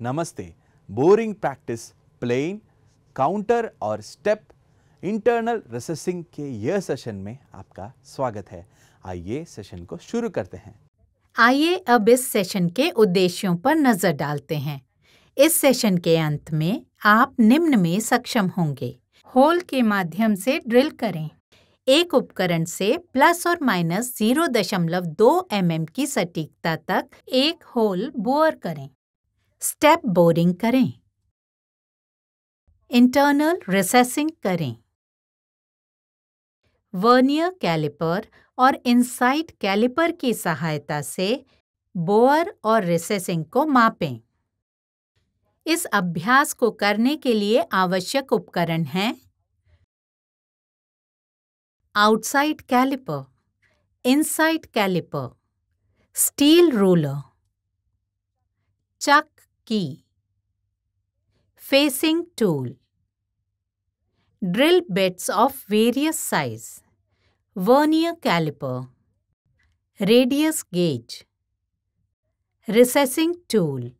नमस्ते। Boring practice, plane, counter और step internal recessing के यह सेशन में आपका स्वागत है। आइए सेशन को शुरू करते हैं। आइए अब इस सेशन के उद्देश्यों पर नजर डालते हैं। इस सेशन के अंत में आप निम्न में सक्षम होंगे: होल के माध्यम से ड्रिल करें, एक उपकरण से प्लस और माइनस 0.2 mm की सटीकता तक एक होल बोर करें, स्टेप बोरिंग करें, इंटरनल रिसेसिंग करें, वर्नियर कैलिपर और इनसाइट कैलिपर की सहायता से बोर और रिसेसिंग को मापें। इस अभ्यास को करने के लिए आवश्यक उपकरण हैं: outside calliper, inside calliper, steel ruler, chuck key, facing tool, drill bits of various size, vernier calliper, radius gauge, recessing tool,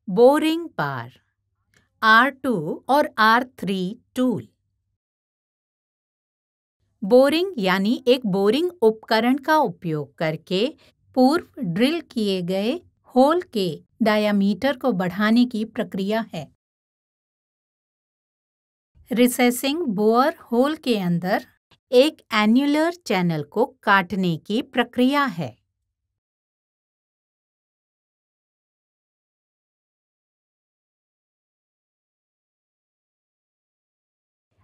boring bar, R2 और R3 टूल। बोरिंग यानी एक बोरिंग उपकरण का उपयोग करके पूर्व ड्रिल किए गए होल के डायामीटर को बढ़ाने की प्रक्रिया है। रिसेसिंग बोर होल के अंदर एक एन्युलर चैनल को काटने की प्रक्रिया है।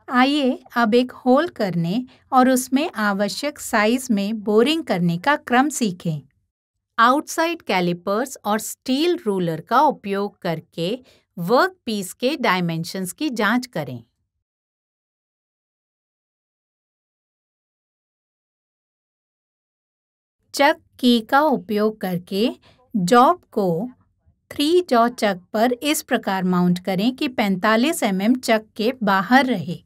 आइए अब एक होल करने और उसमें आवश्यक साइज में बोरिंग करने का क्रम सीखें। आउटसाइड कैलिपर्स और स्टील रूलर का उपयोग करके वर्क पीस के डायमेंशंस की जांच करें। चक की का उपयोग करके जॉब को 3 जॉ चक पर इस प्रकार माउंट करें कि 45 mm चक के बाहर रहे।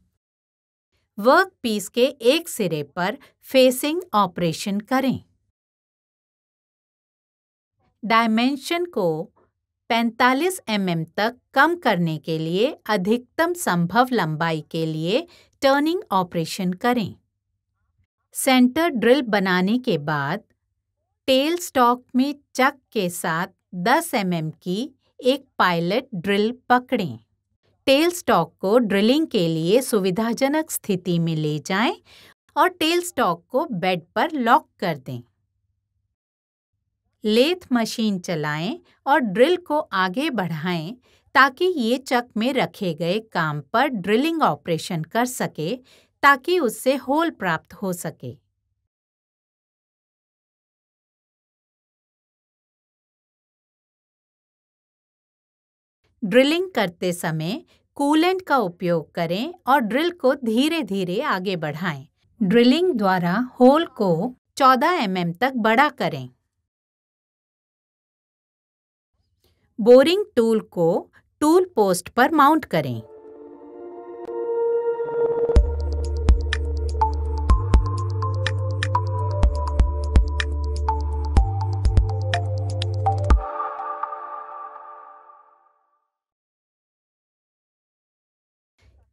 वर्क पीस के एक सिरे पर फेसिंग ऑपरेशन करें। डायमेंशन को 45 mm तक कम करने के लिए अधिकतम संभव लंबाई के लिए टर्निंग ऑपरेशन करें। सेंटर ड्रिल बनाने के बाद टेल स्टॉक में चक के साथ 10 mm की एक पायलट ड्रिल पकड़ें। टेल स्टॉक को ड्रिलिंग के लिए सुविधाजनक स्थिति में ले जाएं और टेल स्टॉक को बेड पर लॉक कर दें। लेथ मशीन चलाएं और ड्रिल को आगे बढ़ाएं ताकि ये चक में रखे गए काम पर ड्रिलिंग ऑपरेशन कर सके ताकि उससे होल प्राप्त हो सके। ड्रिलिंग करते समय कूलेंट का उपयोग करें और ड्रिल को धीरे धीरे आगे बढ़ाएं। ड्रिलिंग द्वारा होल को 14 mm तक बड़ा करें। बोरिंग टूल को टूल पोस्ट पर माउंट करें।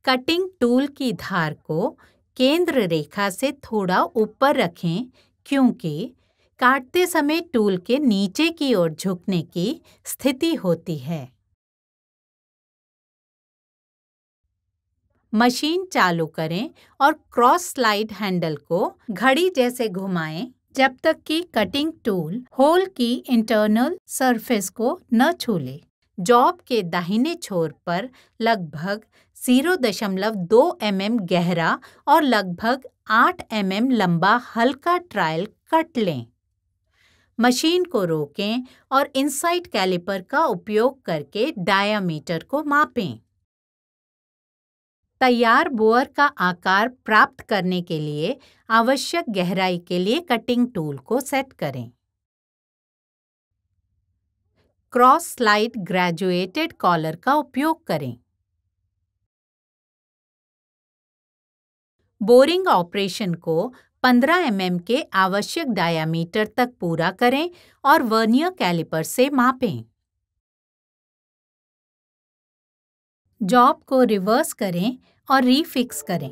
कटिंग टूल की धार को केंद्र रेखा से थोड़ा ऊपर रखें क्योंकि काटते समय टूल के नीचे की ओर झुकने की स्थिति होती है। मशीन चालू करें और क्रॉस स्लाइड हैंडल को घड़ी जैसे घुमाएं जब तक कि कटिंग टूल होल की इंटरनल सरफेस को न छू ले। जॉब के दाहिने छोर पर लगभग 0.2 mm गहरा और लगभग 8 mm लंबा हल्का ट्रायल कट लें। मशीन को रोकें और इनसाइड कैलिपर का उपयोग करके डायामीटर को मापें। तैयार बोर का आकार प्राप्त करने के लिए आवश्यक गहराई के लिए कटिंग टूल को सेट करें। क्रॉस स्लाइड ग्रेजुएटेड कॉलर का उपयोग करें। बोरिंग ऑपरेशन को 15 mm के आवश्यक डायामीटर तक पूरा करें और वर्नियर कैलिपर से मापें। जॉब को रिवर्स करें और रीफिक्स करें।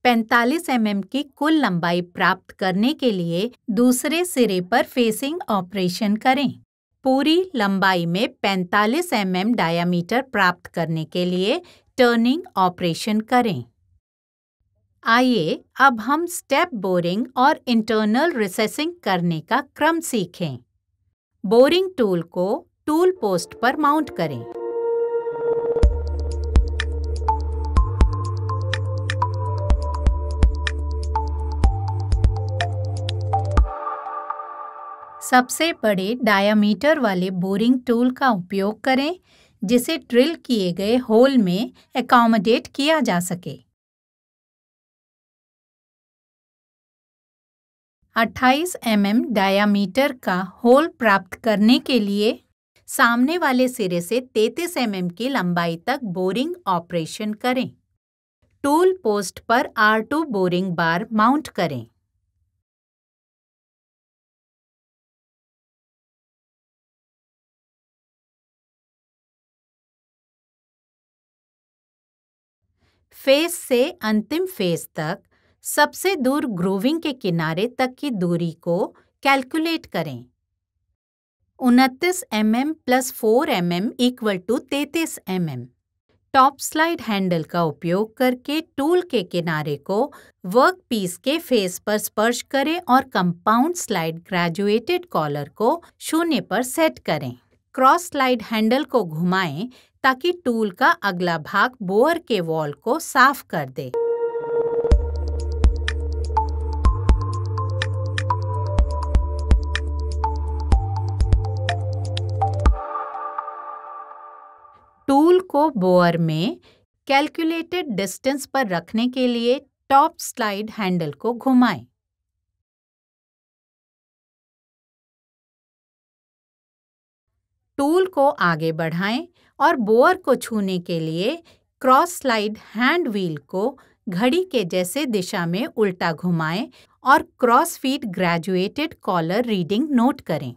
पैंतालीस mm की कुल लंबाई प्राप्त करने के लिए दूसरे सिरे पर फेसिंग ऑपरेशन करें। पूरी लंबाई में 45 mm डायामीटर प्राप्त करने के लिए टर्निंग ऑपरेशन करें। आइए अब हम स्टेप बोरिंग और इंटरनल रिसेसिंग करने का क्रम सीखें। बोरिंग टूल को टूल पोस्ट पर माउंट करें। सबसे बड़े डायामीटर वाले बोरिंग टूल का उपयोग करें जिसे ड्रिल किए गए होल में एकोमोडेट किया जा सके। 28 mm डायामीटर का होल प्राप्त करने के लिए सामने वाले सिरे से 33 mm की लंबाई तक बोरिंग ऑपरेशन करें। टूल पोस्ट पर R2 बोरिंग बार माउंट करें। फेस से अंतिम फेस तक सबसे दूर ग्रूविंग के किनारे तक की दूरी को कैलकुलेट करें। 29 mm + 4 mm = 33 mm। Top slide handle का उपयोग करके टूल के किनारे को वर्क पीस के फेस पर स्पर्श करें और कंपाउंड स्लाइड ग्रेजुएटेड कॉलर को 0 पर सेट करें। क्रॉस स्लाइड हैंडल को घुमाएं ताकि टूल का अगला भाग बोअर के वॉल को साफ कर दे। टूल को बोअर में कैलकुलेटेड डिस्टेंस पर रखने के लिए टॉप स्लाइड हैंडल को घुमाएं। टूल को आगे बढ़ाएं और बोअर को छूने के लिए क्रॉस स्लाइड हैंड व्हील को घड़ी के जैसे दिशा में उल्टा घुमाएं और cross feed graduated collar reading note करें।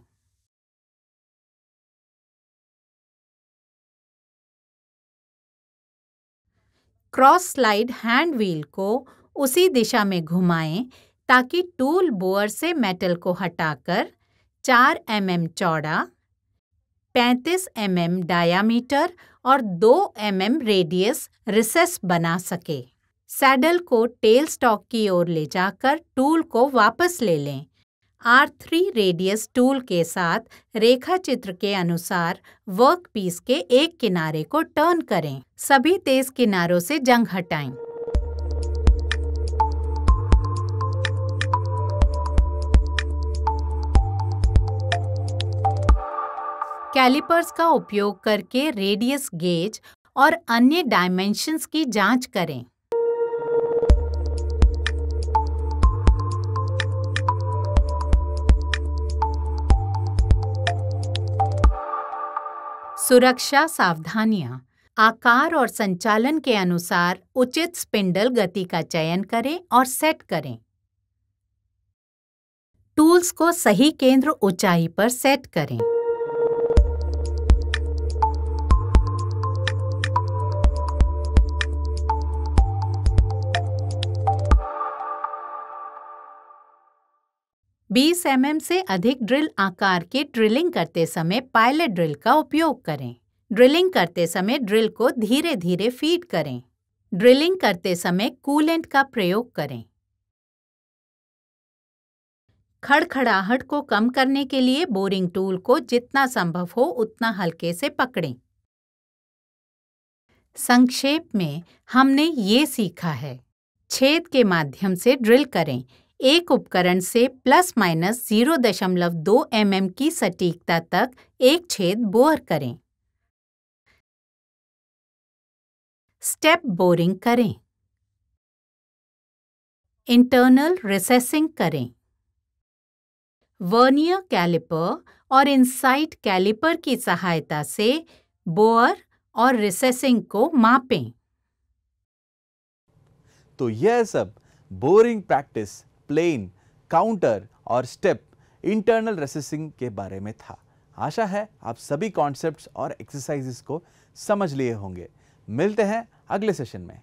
क्रॉस स्लाइड हैंड व्हील को उसी दिशा में घुमाएं ताकि टूल बोअर से मेटल को हटाकर 4 mm चौड़ा, 35 mm डायामीटर और 2 mm रेडियस रिसेस बना सके। सैडल को टेल स्टॉक की ओर ले जाकर टूल को वापस ले लें। R3 रेडियस टूल के साथ रेखा चित्र के अनुसार वर्क पीस के एक किनारे को टर्न करें। सभी तेज किनारों से जंग हटाएं। कैलिपर्स का उपयोग करके रेडियस गेज और अन्य डायमेंशंस की जांच करें। सुरक्षा सावधानियां। आकार और संचालन के अनुसार उचित स्पिंडल गति का चयन करें और सेट करें। टूल्स को सही केंद्र ऊंचाई पर सेट करें। बीस mm से अधिक ड्रिल आकार की ड्रिलिंग करते समय पायलट ड्रिल का उपयोग करें। ड्रिलिंग करते समय ड्रिल को धीरे धीरे फीड करें। ड्रिलिंग करते समय कूलेंट का प्रयोग करें। खड़खड़ाहट को कम करने के लिए बोरिंग टूल को जितना संभव हो उतना हल्के से पकड़ें। संक्षेप में हमने ये सीखा है। छेद के माध्यम से ड्रिल करें। एक उपकरण से ±0.2 mm की सटीकता तक एक छेद बोर करें। स्टेप बोरिंग करें। इंटरनल रिसेसिंग करें। वर्नियर कैलिपर और इनसाइट कैलिपर की सहायता से बोअर और रिसेसिंग को मापें। तो यह सब बोरिंग प्रैक्टिस, प्लेन, काउंटर और स्टेप इंटरनल रेसेसिंग के बारे में था। आशा है आप सभी कॉन्सेप्ट्स और एक्सरसाइजेस को समझ लिए होंगे। मिलते हैं अगले सेशन में।